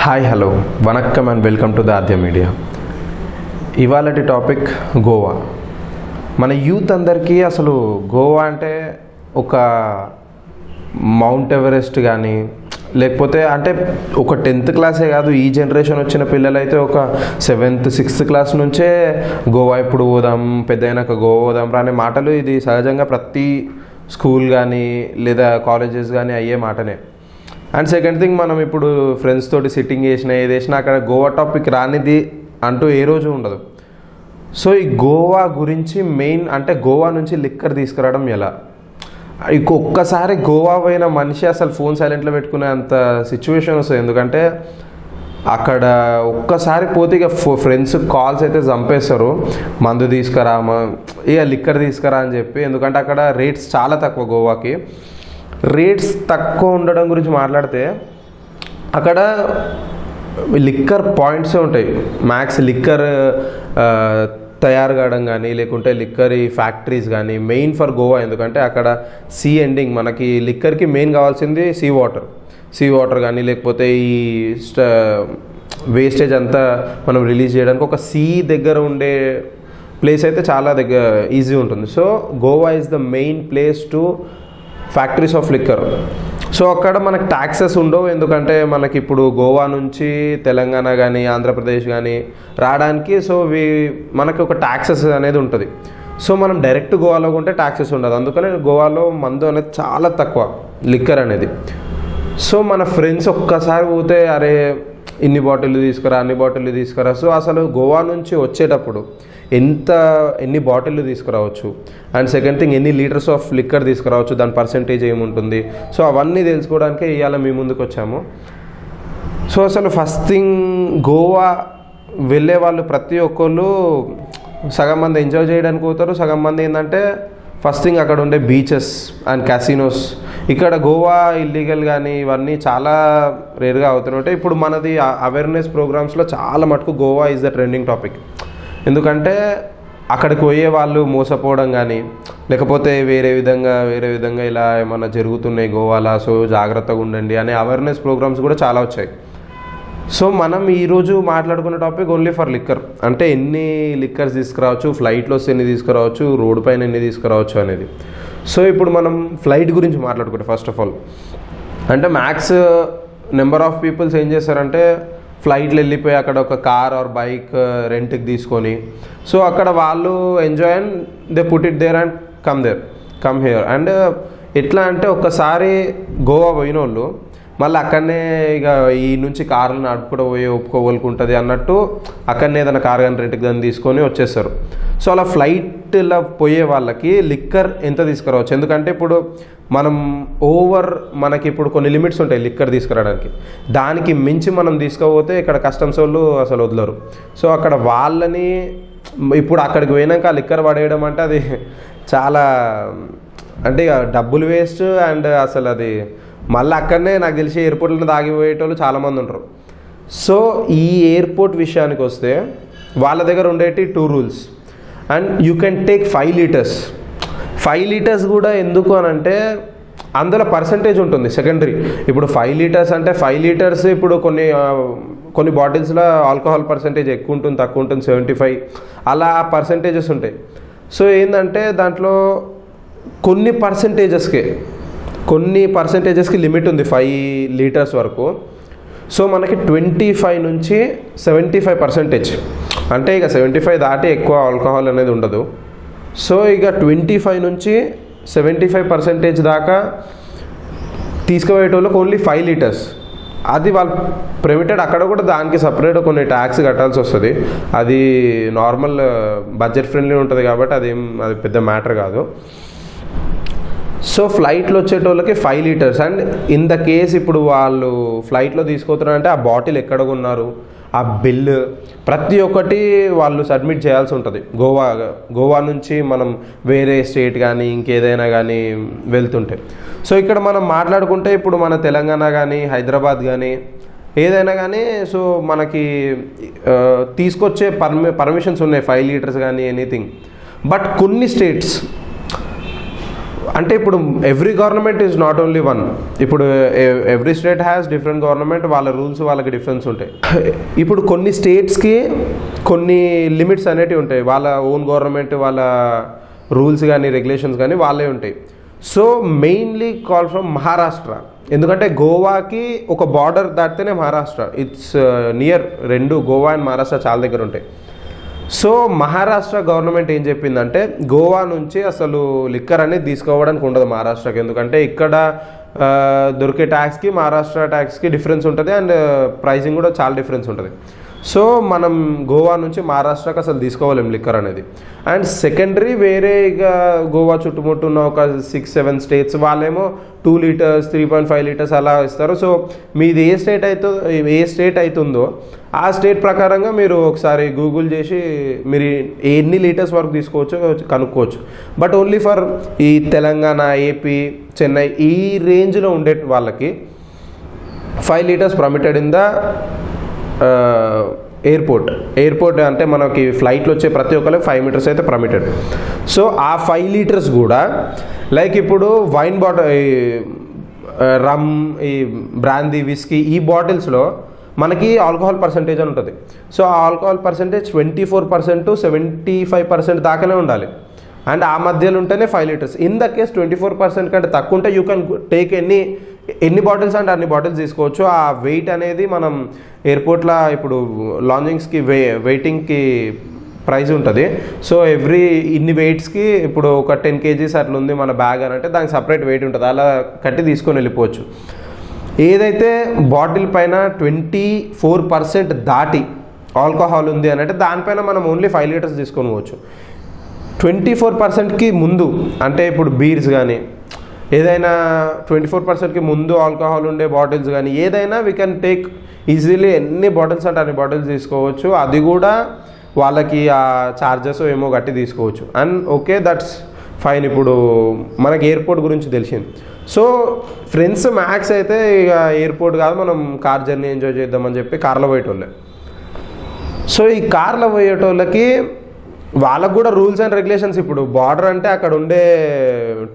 Hi hello vanakkam and welcome to the Aadya media. ఇవాళటి topic Goa. మన youth అందరికీ అసలు గోవా అంటే ఒక మౌంట్ ఎవరెస్ట్ కానీ లేకపోతే అంటే ఒక 10th క్లాసే కాదు, ఈ జనరేషన్ వచ్చిన పిల్లలైతే ఒక 7th 6th క్లాస్ నుంచే గోవా ఎప్పుడు పోదాం, పెద్ద అయినాక గోవా పోదాం రా అనే మాటలు ఇది సహజంగా ప్రతి స్కూల్ కానీ లేదా కాలేజెస్ కానీ అయ్యే మాటనే. అండ్ సెకండ్ థింగ్, మనం ఇప్పుడు ఫ్రెండ్స్ తోటి సిట్టింగ్ చేసినా ఏది చేసినా అక్కడ గోవా టాపిక్ రానిది అంటూ ఏ రోజు ఉండదు. సో ఈ గోవా గురించి మెయిన్ అంటే గోవా నుంచి లిక్కర్ తీసుకురావడం ఎలా, ఒక్కసారి గోవా పోయిన మనిషి అసలు ఫోన్ సైలెంట్లో పెట్టుకునే అంత సిచ్యువేషన్ వస్తుంది. ఎందుకంటే అక్కడ ఒక్కసారి పోతే ఇక ఫ్రెండ్స్ కాల్స్ అయితే చంపేస్తారు, మందు తీసుకురా ఇక లిక్కర్ తీసుకురా అని చెప్పి. ఎందుకంటే అక్కడ రేట్స్ చాలా తక్కువ. గోవాకి రేట్స్ తక్కువ ఉండడం గురించి మాట్లాడితే అక్కడ లిక్కర్ పాయింట్సే ఉంటాయి. మ్యాక్స్ లిక్కర్ తయారు కావడం కానీ లేకుంటే లిక్కర్ ఈ ఫ్యాక్టరీస్ కానీ మెయిన్ ఫర్ గోవా. ఎందుకంటే అక్కడ సీ ఎండింగ్, మనకి లిక్కర్కి మెయిన్ కావాల్సింది సీ వాటర్ కానీ లేకపోతే ఈ వేస్టేజ్ అంతా మనం రిలీజ్ చేయడానికి ఒక సీ దగ్గర ఉండే ప్లేస్ అయితే చాలా ఈజీ ఉంటుంది. So Goa is the main place to factories of liquor. So అక్కడ మనకు ట్యాక్సెస్ ఉండవు, ఎందుకంటే మనకి ఇప్పుడు గోవా నుంచి తెలంగాణ కానీ ఆంధ్రప్రదేశ్ కానీ రావడానికి సో మనకి ఒక ట్యాక్సెస్ అనేది ఉంటుంది. సో మనం డైరెక్ట్ గోవాలో ఉంటే ట్యాక్సెస్ ఉండదు, అందుకని గోవాలో మందు అనేది చాలా తక్కువ, లిక్కర్ అనేది. సో మన ఫ్రెండ్స్ ఒక్కసారి పోతే అరే ఇన్ని బాటిల్ తీసుకురా అన్ని బాటిల్ తీసుకురా. సో అసలు గోవా నుంచి వచ్చేటప్పుడు ఎన్ని బాటిల్ తీసుకురావచ్చు, అండ్ సెకండ్ థింగ్ ఎన్ని లీటర్స్ ఆఫ్ లిక్కర్ తీసుకురావచ్చు, దాని పర్సెంటేజ్ ఏముంటుంది. సో అవన్నీ తెలుసుకోవడానికే ఇవాళ మీ ముందుకు వచ్చాము. సో అసలు ఫస్ట్ థింగ్, గోవా వెళ్ళే వాళ్ళు ప్రతి ఒక్కళ్ళు సగం మంది ఎంజాయ్ చేయడానికి పోతారు, సగం మంది ఏంటంటే ఫస్ట్ థింగ్ అక్కడ ఉండే బీచెస్ అండ్ క్యాసినోస్. ఇక్కడ గోవా ఇల్లీగల్ కానీ ఇవన్నీ చాలా రేర్గా అవుతుంటాయి. ఇప్పుడు మనది అవేర్నెస్ ప్రోగ్రామ్స్లో చాలా మటుకు Goa is the trending topic. ఎందుకంటే అక్కడికి పోయే వాళ్ళు మోసపోవడం కానీ లేకపోతే వేరే విధంగా ఇలా ఏమన్నా జరుగుతున్నాయి గోవాలో, సో జాగ్రత్తగా ఉండండి అనే అవేర్నెస్ ప్రోగ్రామ్స్ కూడా చాలా వచ్చాయి. సో మనం ఈరోజు మాట్లాడుకున్న టాపిక్ ఓన్లీ ఫర్ లిక్కర్, అంటే ఎన్ని లిక్కర్స్ తీసుకురావచ్చు, ఫ్లైట్లో ఎన్ని తీసుకురావచ్చు, రోడ్డు పైన ఎన్ని తీసుకురావచ్చు అనేది. సో ఇప్పుడు మనం ఫ్లైట్ గురించి మాట్లాడుకుంటే ఫస్ట్ ఆఫ్ ఆల్ అంటే మ్యాక్స్ నెంబర్ ఆఫ్ పీపుల్స్ ఏం చేస్తారంటే ఫ్లైట్లు వెళ్ళిపోయి అక్కడ ఒక కార్ ఆర్ బైక్ రెంట్కి తీసుకొని సో అక్కడ వాళ్ళు enjoy and they put it there and come here. And ఎట్లా అంటే ఒక్కసారి గోవా పోయిన వాళ్ళు మళ్ళీ అక్కడనే ఇక ఈ నుంచి కార్లు నడుపుకుంటూ పోయి ఒప్పుకోగలుగుంటుంది అన్నట్టు అక్కడనే ఏదైనా కార్ కానీ రెంట్కి దాన్ని తీసుకొని వచ్చేస్తారు. సో అలా ఫ్లైట్లో పోయే వాళ్ళకి లిక్కర్ ఎంత తీసుకురావచ్చు, ఎందుకంటే ఇప్పుడు మనకి ఇప్పుడు కొన్ని లిమిట్స్ ఉంటాయి లిక్కర్ తీసుకురావడానికి, దానికి మించి మనం తీసుకుపోతే ఇక్కడ కస్టమ్స్ వాళ్ళు అసలు వదలరు. సో అక్కడ వాళ్ళని ఇప్పుడు అక్కడికి పోయినాక ఆ లిక్కర్ పడేయడం అంటే అది చాలా అంటే ఇక డబ్బులు వేస్ట్. అండ్ అసలు అది మళ్ళీ అక్కడనే నాకు తెలిసి ఎయిర్పోర్ట్లో దాగిపోయేటోళ్ళు చాలామంది ఉంటారు. సో ఈ ఎయిర్పోర్ట్ విషయానికి వస్తే వాళ్ళ దగ్గర ఉండేటి 2 rules. And you can take 5 litres. 5 litres కూడా ఎందుకు అని అంటే అందులో పర్సంటేజ్ ఉంటుంది సెకండరీ. ఇప్పుడు 5 లీటర్స్ అంటే 5 లీటర్స్ ఇప్పుడు కొన్ని బాటిల్స్లో ఆల్కహాల్ పర్సంటేజ్ ఎక్కువ ఉంటుంది, తక్కువ ఉంటుంది, 75 అలా పర్సంటేజెస్ ఉంటాయి. సో ఏంటంటే దాంట్లో కొన్ని పర్సంటేజెస్కి లిమిట్ ఉంది 5 లీటర్స్ వరకు. సో మనకి 25 నుంచి 75%, అంటే ఇక 75 దాటి ఎక్కువ ఆల్కహాల్ అనేది ఉండదు. సో ఇక 25 నుంచి 75% దాకా తీసుకుపోయేటోళ్ళకి ఓన్లీ 5 లీటర్స్. అది వాళ్ళు ప్రైవేటెడ్, అక్కడ కూడా దానికి సపరేట్ కొన్ని ట్యాక్స్ కట్టాల్సి వస్తుంది. అది నార్మల్ బడ్జెట్ ఫ్రెండ్లీ ఉంటుంది కాబట్టి అది పెద్ద మ్యాటర్ కాదు. సో ఫ్లైట్లో వచ్చేటోళ్ళకి 5 litres. And in the case ఇప్పుడు వాళ్ళు ఫ్లైట్లో తీసుకుపోతున్నారంటే ఆ బాటిల్ ఎక్కడ కొన్నారు, ఆ బిల్లు ప్రతి ఒక్కటి వాళ్ళు సబ్మిట్ చేయాల్సి ఉంటుంది. గోవా నుంచి మనం వేరే స్టేట్ కానీ ఇంకేదైనా కానీ వెళ్తుంటే. సో ఇక్కడ మనం మాట్లాడుకుంటే ఇప్పుడు మన తెలంగాణ కానీ హైదరాబాద్ కానీ ఏదైనా కానీ సో మనకి తీసుకొచ్చే పర్మిషన్స్ ఉన్నాయి 5 లీటర్స్ కానీ ఎనీథింగ్. బట్ కొన్ని స్టేట్స్ అంటే ఇప్పుడు every government is not only one. ఇప్పుడు every state has different government, వాళ్ళ రూల్స్ వాళ్ళకి డిఫరెన్స్ ఉంటాయి. ఇప్పుడు కొన్ని స్టేట్స్కి కొన్ని లిమిట్స్ అనేటివి ఉంటాయి, వాళ్ళ ఓన్ గవర్నమెంట్ వాళ్ళ రూల్స్ కానీ రెగ్యులేషన్స్ కానీ వాళ్ళే ఉంటాయి. So mainly call from Maharashtra, ఎందుకంటే గోవాకి ఒక బార్డర్ దాటితేనే మహారాష్ట్ర, ఇట్స్ నియర్, రెండు గోవా అండ్ మహారాష్ట్ర చాలా దగ్గర ఉంటాయి. సో మహారాష్ట్ర గవర్నమెంట్ ఏం చెప్పిందంటే గోవా నుంచి అసలు లిక్కర్ అనేది తీసుకోవడానికి ఉండదు మహారాష్ట్రకి, ఎందుకంటే ఇక్కడ దొరికే ట్యాక్స్కి మహారాష్ట్ర ట్యాక్స్కి డిఫరెన్స్ ఉంటుంది అండ్ ప్రైసింగ్ కూడా చాలా డిఫరెన్స్ ఉంటుంది. సో మనం గోవా నుంచి మహారాష్ట్రకి అసలు తీసుకోలేం లిక్కర్ అనేది. అండ్ సెకండరీ వేరే ఇక గోవా చుట్టుముట్టు ఉన్న ఒక 6-7 స్టేట్స్ వాళ్ళేమో 2 లీటర్స్ 3.5 లీటర్స్ అలా ఇస్తారు. సో మీది ఏ స్టేట్ అవుతుందో ఆ స్టేట్ ప్రకారంగా మీరు ఒకసారి గూగుల్ చేసి మీరు ఎన్ని లీటర్స్ వరకు తీసుకోవచ్చో కనుక్కోవచ్చు. బట్ ఓన్లీ ఫర్ ఈ తెలంగాణ, ఏపీ, చెన్నై ఈ రేంజ్లో ఉండే వాళ్ళకి 5 litres permitted in the airport అంటే మనకి ఫ్లైట్లో వచ్చే ప్రతి ఒక్కరికి 5 లీటర్స్ అయితే పర్మిటెడ్. సో ఆ 5 లీటర్స్ కూడా లైక్ ఇప్పుడు వైన్ బాటిల్, రమ్, ఈ బ్రాందీ, విస్కీ ఈ బాటిల్స్లో మనకి ఆల్కహాల్ పర్సంటేజ్ అని ఉంటుంది. సో ఆ ఆల్కహాల్ పర్సంటేజ్ 24% to 75% దాకానే ఉండాలి. అండ్ ఆ మధ్యలో ఉంటేనే 5 లీటర్స్. ఇన్ ద కేస్ 24% కంటే తక్కువ ఉంటే యూ కెన్ టేక్ ఎన్ని బాటిల్స్ అంటే అన్ని బాటిల్స్ తీసుకోవచ్చు. ఆ వెయిట్ అనేది మనం ఎయిర్పోర్ట్లో ఇప్పుడు లాంజింగ్స్కి వెయిటింగ్కి ప్రైజ్ ఉంటుంది. సో ఇన్ని వెయిట్స్కి ఇప్పుడు ఒక 10 kgs అట్లా ఉంది మన బ్యాగ్ అని అంటే దానికి సపరేట్ వెయిట్ ఉంటుంది, అలా కట్టి తీసుకొని వెళ్ళిపోవచ్చు. ఏదైతే బాటిల్ పైన 24% దాటి ఆల్కహాల్ ఉంది అని అంటే దానిపైన మనం ఓన్లీ 5 లీటర్స్ తీసుకొని పోవచ్చు. 24%కి ముందు అంటే ఇప్పుడు బీర్స్ కానీ ఏదైనా 24%కి ముందు ఆల్కహాల్ ఉండే బాటిల్స్ కానీ ఏదైనా వీ కెన్ టేక్ ఈజీలీ, ఎన్ని బాటిల్స్ అంటే అన్ని బాటిల్స్ తీసుకోవచ్చు. అది కూడా వాళ్ళకి ఆ ఛార్జెస్ ఏమో కట్టి తీసుకోవచ్చు. And okay, that's fine. ఇప్పుడు మనకి ఎయిర్పోర్ట్ గురించి తెలిసింది. సో ఫ్రెండ్స్ మ్యాక్స్ అయితే ఇక ఎయిర్పోర్ట్ కాదు, మనం కార్ జర్నీ ఎంజాయ్ చేద్దామని చెప్పి కార్లో పోయేటోళ్ళే. సో ఈ కార్లో పోయేటోళ్ళకి వాళ్ళకు కూడా రూల్స్ అండ్ రెగ్యులేషన్స్, ఇప్పుడు బార్డర్ అంటే అక్కడ ఉండే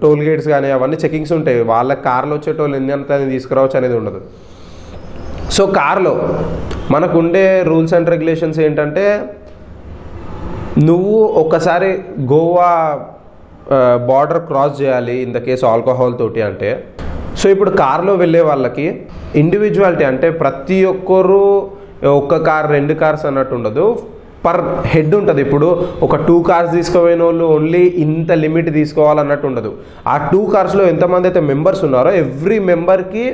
టోల్ గేట్స్ కానీ అవన్నీ చెకింగ్స్ ఉంటాయి. వాళ్ళకి కార్లో వచ్చేటోళ్ళు ఎంత తీసుకురావచ్చు అనేది ఉండదు. సో కార్లో మనకు ఉండే రూల్స్ అండ్ రెగ్యులేషన్స్ ఏంటంటే నువ్వు ఒక్కసారి గోవా బార్డర్ క్రాస్ చేయాలి ఇన్ ద కేసు ఆల్కహాల్ తోటి అంటే. సో ఇప్పుడు కార్లో వెళ్ళే వాళ్ళకి ఇండివిజువాలిటీ అంటే ప్రతి ఒక్కరు ఒక్క కార్ 2 కార్స్ అన్నట్టు ఉండదు, పర్ హెడ్ ఉంటుంది. ఇప్పుడు ఒక 2 కార్స్ తీసుకుపోయిన వాళ్ళు ఓన్లీ ఇంత లిమిట్ తీసుకోవాలన్నట్టు ఉండదు. ఆ 2 కార్స్లో ఎంతమంది అయితే మెంబర్స్ ఉన్నారో ఎవ్రీ మెంబర్కి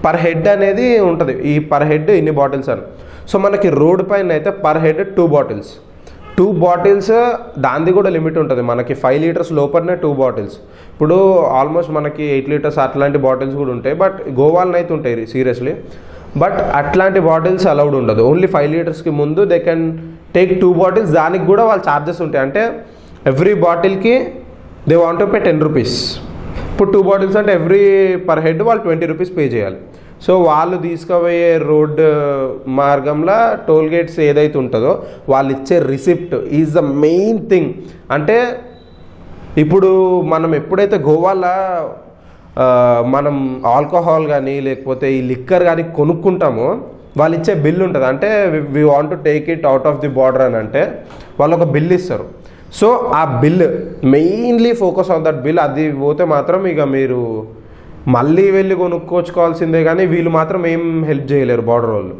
పర్ హెడ్ అనేది ఉంటుంది, ఈ పర్ హెడ్ ఇన్ని బాటిల్స్ అని. సో మనకి రోడ్ పైన అయితే పర్ హెడ్ 2 బాటిల్స్ దానిది కూడా లిమిట్ ఉంటుంది. మనకి 5 లీటర్స్ లోపలనే 2 బాటిల్స్. ఇప్పుడు ఆల్మోస్ట్ మనకి 8 లీటర్స్ అట్లాంటి బాటిల్స్ కూడా ఉంటాయి, బట్ గోవాలో అయితే ఉంటాయి సీరియస్లీ. బట్ అట్లాంటి బాటిల్స్ అలౌడ్ ఉండదు. ఓన్లీ 5 లీటర్స్కి ముందు దే కెన్ టేక్ 2 బాటిల్స్. దానికి కూడా వాళ్ళు ఛార్జెస్ ఉంటాయి. అంటే ఎవ్రీ బాటిల్కి they want to pay 10 rupees. ఇప్పుడు 2 బాటిల్స్ అంటే ఎవ్రీ పర్ హెడ్ వాళ్ళు 20 రూపీస్ పే చేయాలి. సో వాళ్ళు తీసుకుపోయే రోడ్ మార్గంలో టోల్ గేట్స్ ఏదైతే ఉంటుందో వాళ్ళు ఇచ్చే receipt is the main thing. అంటే ఇప్పుడు మనం ఎప్పుడైతే గోవాలో మనం ఆల్కహాల్ కానీ లేకపోతే ఈ లిక్కర్ కానీ కొనుక్కుంటామో వాళ్ళు ఇచ్చే బిల్ ఉంటుంది. అంటే we want to take it out of the border అని అంటే వాళ్ళు ఒక బిల్ ఇస్తారు. సో ఆ bill mainly focus on that bill. అది పోతే మాత్రం ఇక మీరు మళ్ళీ వెళ్ళి కొనుక్కోచుకోవాల్సిందే, కానీ వీళ్ళు మాత్రం ఏం హెల్ప్ చేయలేరు బార్డర్ వాళ్ళు.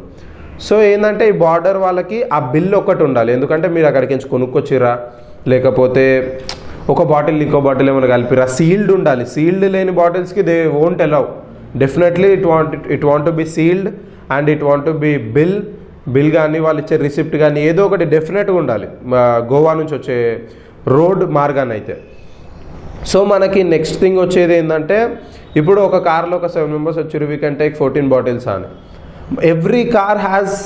సో ఏంటంటే ఈ బార్డర్ వాళ్ళకి ఆ బిల్ ఒకటి ఉండాలి, ఎందుకంటే మీరు అక్కడికి నుంచి కొనుక్కొచ్చిరా లేకపోతే ఒక బాటిల్ ఇంకో బాటిల్ ఏమైనా కలిపిరా, సీల్డ్ ఉండాలి. సీల్డ్ లేని బాటిల్స్కి they won't allow. Definitely it want to be sealed and it want to be bill కానీ వాళ్ళు ఇచ్చే రిసిప్ట్ కానీ ఏదో ఒకటి డెఫినెట్గా ఉండాలి గోవా నుంచి వచ్చే రోడ్ మార్గాన్ని అయితే. సో మనకి నెక్స్ట్ థింగ్ వచ్చేది ఏంటంటే ఇప్పుడు ఒక కార్లో ఒక 7 మెంబర్స్ వచ్చారు, వీ కెన్ టేక్ 14 బాటిల్స్ అని. Every car has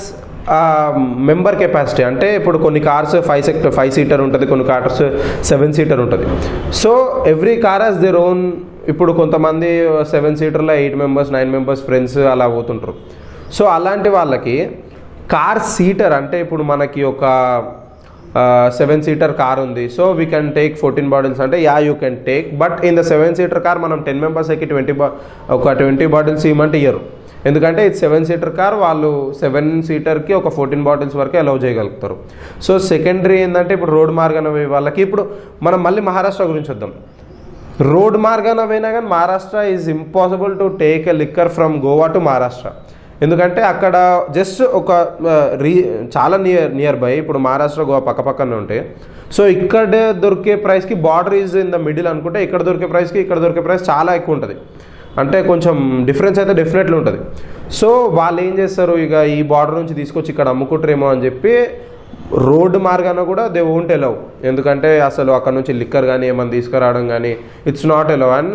member capacity. అంటే ఇప్పుడు కొన్ని కార్స్ 5 సీటర్ ఉంటుంది, కొన్ని కార్స్ 7 సీటర్ ఉంటుంది. So every car has their own. ఇప్పుడు కొంతమంది 7 సీటర్లో 8 మెంబర్స్ 9 మెంబర్స్ ఫ్రెండ్స్ అలా పోతుంటారు. సో అలాంటి వాళ్ళకి కార్ సీటర్ అంటే ఇప్పుడు మనకి ఒక 7-seater కార్ ఉంది, so we can take 14 bottles అంటే yeah you can take, but in the 7-seater car మనం 10 మెంబర్స్కి 20 బాటిల్స్ ఇవ్వమంటే ఇయ్యరు. ఎందుకంటే ఇది 7-seater కార్, వాళ్ళు 7-seaterకి ఒక 14 బాటిల్స్ వరకే అలౌ చేయగలుగుతారు. సో సెకండరీ ఏంటంటే ఇప్పుడు రోడ్ మార్గాన వాళ్ళకి, ఇప్పుడు మనం మళ్ళీ మహారాష్ట్ర గురించి వద్దాం. రోడ్ మార్గాన పోయినా కానీ Maharashtra is impossible to take a liquor from Goa to Maharashtra. ఎందుకంటే అక్కడ జస్ట్ ఒక చాలా నియర్ బై, ఇప్పుడు మహారాష్ట్ర గోవా పక్కనే ఉంటాయి. సో ఇక్కడ దొరికే ప్రైస్కి border is in the middle అనుకుంటే, ఇక్కడ దొరికే ప్రైస్కి ఇక్కడ దొరికే ప్రైస్ చాలా ఎక్కువ ఉంటుంది. అంటే కొంచెం డిఫరెన్స్ అయితే డెఫినెట్లీ ఉంటుంది. సో వాళ్ళు ఏం చేస్తారు, ఇక ఈ బార్డర్ నుంచి తీసుకొచ్చి ఇక్కడ అమ్ముకుంటారేమో అని చెప్పి రోడ్డు మార్గాన కూడా దే వోంట్ ఎలవ్. ఎందుకంటే అసలు అక్కడ నుంచి లిక్కర్ కానీ ఏమైనా తీసుకురావడం కానీ ఇట్స్ నాట్ ఎలవ్. అండ్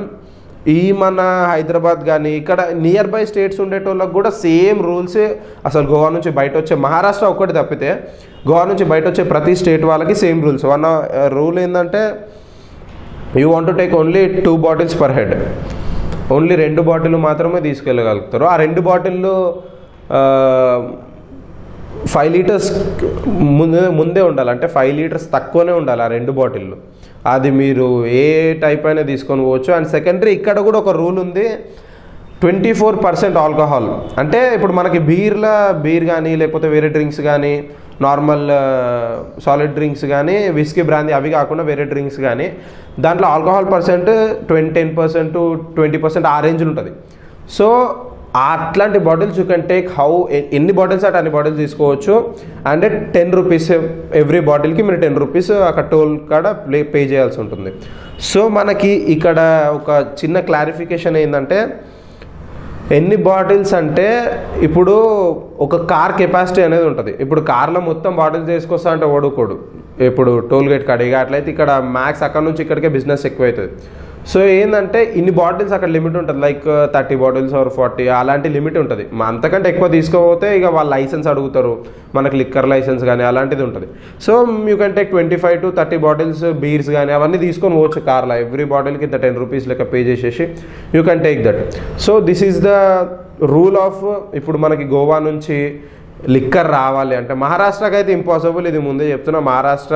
ఈ మన హైదరాబాద్ కానీ ఇక్కడ నియర్ బై స్టేట్స్ ఉండేటోళ్ళకి కూడా సేమ్ రూల్సే. అసలు గోవా నుంచి బయట వచ్చే, మహారాష్ట్ర ఒక్కటి తప్పితే గోవా నుంచి బయట వచ్చే ప్రతి స్టేట్ వాళ్ళకి సేమ్ రూల్స్. వన్ రూల్ ఏంటంటే you want to take only 2 bottles per head. Only 2 bottle మాత్రమే తీసుకెళ్ళగలుగుతారు. ఆ 2 బాటిళ్ళు 5 లీటర్స్ ముందే ఉండాలి, అంటే 5 లీటర్స్ తక్కువనే ఉండాలి ఆ 2 బాటిళ్ళు. అది మీరు ఏ టైప్ అయినా తీసుకొని పోవచ్చు. అండ్ సెకండరీ ఇక్కడ కూడా ఒక రూల్ ఉంది, 24% ఆల్కహాల్. అంటే ఇప్పుడు మనకి బీర్ కానీ లేకపోతే వేరే డ్రింక్స్ కానీ, నార్మల్ సాలిడ్ డ్రింక్స్ కానీ, విస్కీ బ్రాందీ అవి కాకుండా వేరే డ్రింక్స్ కానీ, దాంట్లో ఆల్కహాల్ పర్సెంట్ 10% to 20% ఆ రేంజ్లో ఉంటుంది. సో అట్లాంటి బాటిల్స్ యూ కెన్ టేక్ ఎన్ని బాటిల్స్ అంటే అన్ని బాటిల్స్ తీసుకోవచ్చు. అండ్ 10 రూపీస్ ఎవ్రీ బాటిల్కి మీరు 10 రూపీస్ అక్కడ టోల్ కాడ పే చేయాల్సి ఉంటుంది. సో మనకి ఇక్కడ ఒక చిన్న క్లారిఫికేషన్ ఏంటంటే, ఎన్ని బాటిల్స్ అంటే ఇప్పుడు ఒక కార్ కెపాసిటీ అనేది ఉంటుంది. ఇప్పుడు కార్లో మొత్తం బాటిల్స్ తీసుకొస్తా అంటే ఓడుకోడు, ఇప్పుడు టోల్ గేట్ కాడ. ఇక అట్లయితే ఇక్కడ మ్యాక్స్ అక్కడ నుంచి ఇక్కడికే బిజినెస్ ఎక్కువ అవుతుంది. సో ఏంటంటే ఇన్ని బాటిల్స్ అక్కడ లిమిట్ ఉంటుంది, లైక్ 30 బాటిల్స్ ఆర్ 40 అలాంటి లిమిట్ ఉంటుంది. అంతకంటే ఎక్కువ తీసుకోపోతే ఇక వాళ్ళు లైసెన్స్ అడుగుతారు, మనకి లిక్కర్ లైసెన్స్ కానీ అలాంటిది ఉంటుంది. So you can take 25 to 30 bottles bears కానీ అవన్నీ తీసుకొని పోవచ్చు కార్లో. ఎవ్రీ బాటిల్కి ఇంత 10 రూపీస్ లెక్క పే చేసేసి you can take that. So this is the rule of. ఇప్పుడు మనకి గోవా నుంచి లిక్కర్ రావాలి అంటే మహారాష్ట్రకి అయితే ఇంపాసిబుల్, ఇది ముందే చెప్తున్నా. మహారాష్ట్ర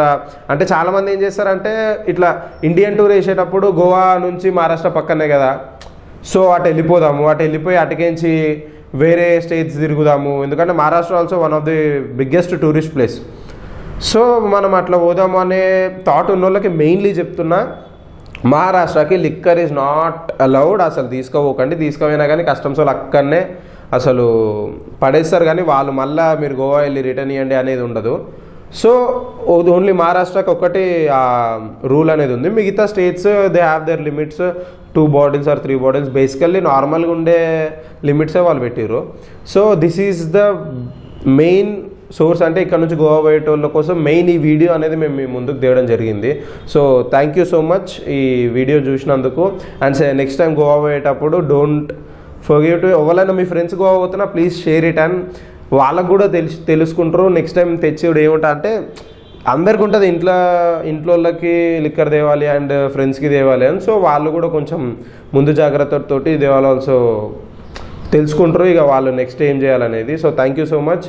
అంటే చాలామంది ఏం చేస్తారంటే ఇట్లా ఇండియన్ టూర్ వేసేటప్పుడు గోవా నుంచి మహారాష్ట్ర పక్కనే కదా, సో అటు వెళ్ళిపోయి అటుకేంచి వేరే స్టేట్స్ తిరుగుదాము. ఎందుకంటే Maharashtra also one of the biggest tourist place. So మనం అట్లా పోదాము అనే థాట్ ఉన్న వాళ్ళకి మెయిన్లీ చెప్తున్నా, మహారాష్ట్రకి లిక్కర్ ఈజ్ నాట్ అలౌడ్. అసలు తీసుకోపోకండి. తీసుకుపోయినా కానీ కస్టమ్స్ వాళ్ళు అక్కడనే అసలు పడేస్తారు, కానీ వాళ్ళు మళ్ళీ మీరు గోవా వెళ్ళి రిటర్న్ ఇవ్వండి అనేది ఉండదు. సో ఓన్లీ మహారాష్ట్రకి ఒకటి రూల్ అనేది ఉంది. మిగతా states they have their limits, 2 bottles or 3 bottles basically నార్మల్గా ఉండే లిమిట్సే వాళ్ళు పెట్టారు. So this is the main source. అంటే ఇక్కడ నుంచి గోవా పోయేటోళ్ళ కోసం మెయిన్ ఈ వీడియో అనేది మేము మీ ముందుకు తేవడం జరిగింది. So thank you so much ఈ వీడియో చూసినందుకు. అండ్ నెక్స్ట్ టైం గోవా పోయేటప్పుడు డోంట్ ఫర్గెట్ టు, ఎవరైనా మీ ఫ్రెండ్స్ గోవా పోతున్నా ప్లీజ్ షేర్ ఇట్. అండ్ వాళ్ళకు కూడా తెలుసుకుంటారు. నెక్స్ట్ టైం తెచ్చేవాడు ఏమంటా అంటే అందరికి ఉంటుంది ఇంట్లో వాళ్ళకి లిక్కర్ తేవాలి అండ్ ఫ్రెండ్స్కి తేవాలి అని. సో వాళ్ళు కూడా కొంచెం ముందు జాగ్రత్తతోటి తేవాలి ఆల్సో తెలుసుకుంటారు, ఇక వాళ్ళు నెక్స్ట్ ఏం చేయాలనేది. So thank you so much.